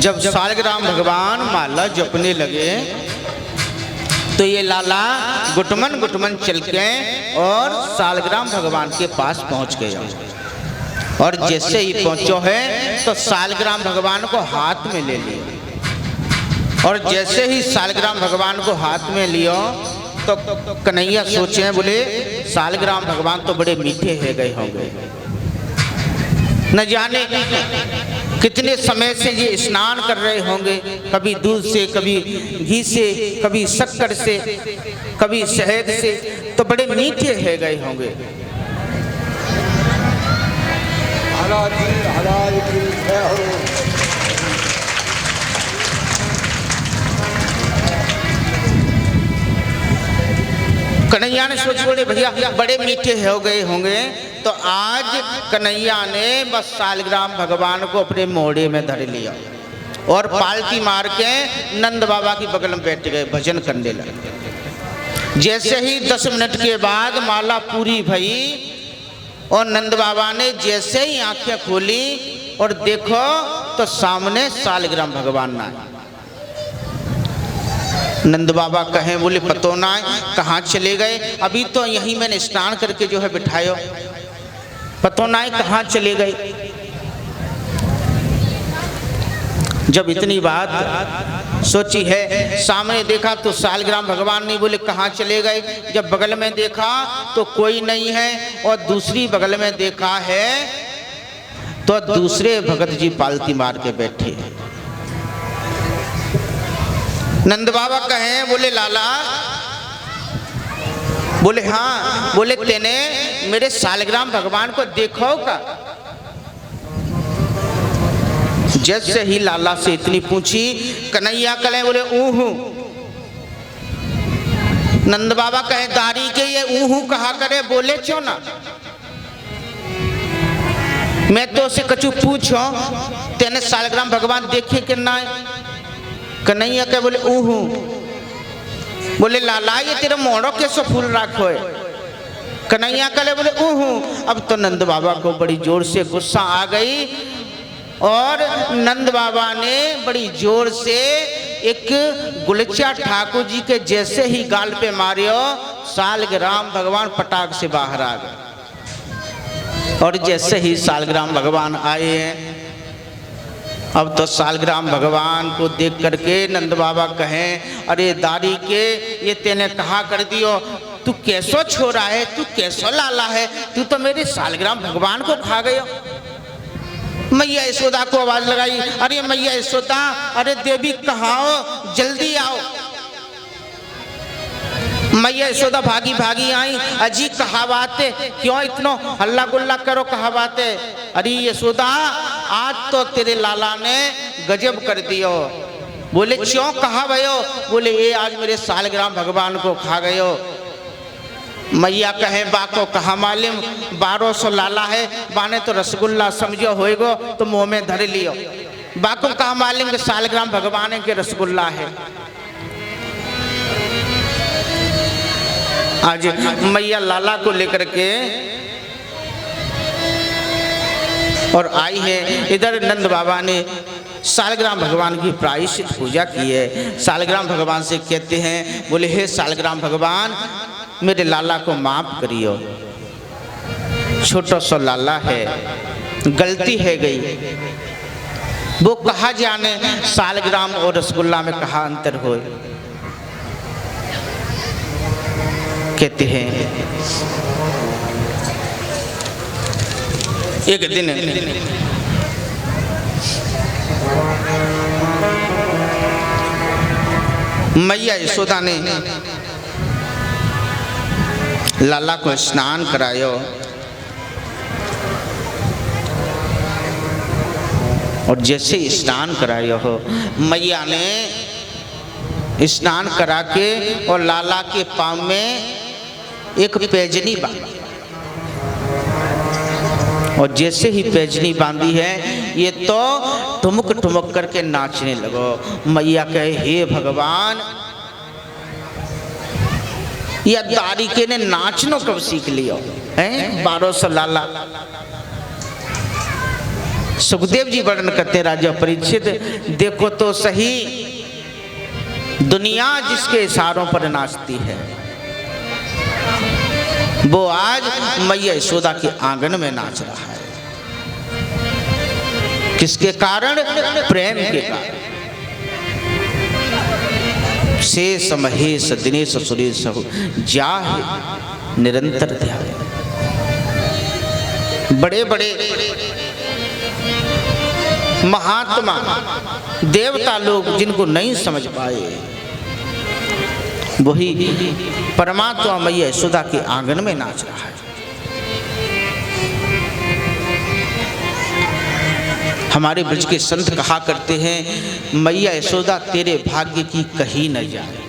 जब सालग्राम भगवान माला जपने लगे तो ये लाला गुटमन गुटमन चल के और सालग्राम भगवान के पास पहुंच गया। और जैसे ही पहुंचो है तो सालग्राम भगवान को हाथ में ले लिया। और जैसे ही सालग्राम भगवान को हाथ में लियो तो कन्हैया सोचे, बोले सालग्राम भगवान तो बड़े मीठे है गए होंगे, न जाने कितने समय से ये स्नान कर रहे होंगे, कभी दूध से, कभी घी से, कभी शक्कर से, कभी शहद से, तो बड़े मीठे है गए होंगे। कन्हैया ने सोच, बोले भैया बड़े मीठे हो गए होंगे, तो आज कन्हैया ने बस सालग्राम भगवान को अपने मोड़े में धर लिया और पालती मार के नंद बाबा की बगल में बैठ गए, भजन करने लगे। जैसे ही 10 मिनट के बाद माला पूरी भई और नंद बाबा ने जैसे ही आंखें खोली और देखो तो सामने सालग्राम भगवान ना। नंद बाबा कहे, बोले पतो ना कहाँ चले गए, अभी तो यहीं मैंने स्नान करके जो है बिठायो, पतो ना कहाँ चले गए। जब इतनी बात सोची है, सामने देखा तो सालग्राम भगवान नहीं, बोले कहाँ चले गए। जब बगल में देखा तो कोई नहीं है और दूसरी बगल में देखा है तो दूसरे भगत जी पालती मार के बैठे। नंद बाबा कहे, बोले लाला, बोले हाँ, बोले तेने मेरे सालग्राम भगवान को देखो का। जैसे ही लाला से इतनी पूछी, कन्हैया कहे, बोले ऊहू। नंद बाबा कहे, दारी के ये ऊहू कहा करे, बोले क्यों ना, मैं तो उसे कछु पूछो तेने सालग्राम भगवान देखे कि ना। कन्हैया कहे, बोले ऊहू। बोले लाला ये तेरा मोड़ो कैसे फूल राखो है। कन्हैया कहे, बोले ऊहू। अब तो नंद बाबा को बड़ी जोर से गुस्सा आ गई और नंद बाबा ने बड़ी जोर से एक गुलचा ठाकुर जी के जैसे ही गाल पे मारियो, सालग्राम भगवान पटाख से बाहर आ गए। और जैसे ही सालग्राम भगवान आए, अब तो सालग्राम भगवान को देख करके नंद बाबा कहें, अरे दारी के ये तेने कहा कर दियो, तू कैसो छोरा है, तू कैसो लाला है, तू तो मेरे सालग्राम भगवान को खा गयो। मैया यशोदा को आवाज लगाई, अरे मैया यशोदा, अरे देवी कहाँ हो, जल्दी आओ। मैया यशोदा भागी भागी आई, अजी कहा बात है, क्यों इतना हल्ला गुल्ला करो, कहा बात है। अरे यशोदा आज तो तेरे लाला ने गजब कर दियो। बोले क्यों, कहा भयो। बोले ये आज मेरे सालग्राम भगवान को खा गयो। मैया कहे, बाको कहा मालूम, 1200 लाला है, बाने तो रसगुल्ला समझो होएगो तो मुंह में धर लियो। बाको कहा मालूम कि सालग्राम भगवान के रसगुल्ला है। आज मैया लाला को लेकर के और आई है। इधर नंद बाबा ने सालग्राम भगवान की प्रायश्चित पूजा की है। सालग्राम भगवान से कहते हैं, बोले हे सालग्राम भगवान, मेरे लाला को माफ करियो, छोटा सा लाला है, गलती है गई। वो कहा जाने सालग्राम और रसगुल्ला में कहा अंतर हो। कहते हैं एक दिन मैया यशोदा ने लाला को स्नान करायो और जैसे स्नान करायो हो, मैया ने स्नान करा के और लाला के पाँव में एक पैजनी बांधी और जैसे ही पैजनी बांधी है, ये तो ठुमक ठुमक करके नाचने लगो। मैया कहे, हे भगवान, या दारिके ने नाचनो कब सीख लियो हैं, 1200 लाला। सुखदेव जी वर्णन करते हैं, राजा परीक्षित देखो तो सही, दुनिया जिसके इशारों पर नाचती है वो आज मैया यशोदा के आंगन में नाच रहा है। किसके कारण? प्रेम के कारण। शेष महेश दिनेश सुरेश जाहि निरंतर ध्यान। बड़े बड़े महात्मा देवता लोग जिनको नहीं समझ पाए, वही परमात्मा मैया यशोदा के आंगन में नाच रहा है। हमारे ब्रज के संत कहा करते हैं, मैया यशोदा तेरे भाग्य की कही न जाए।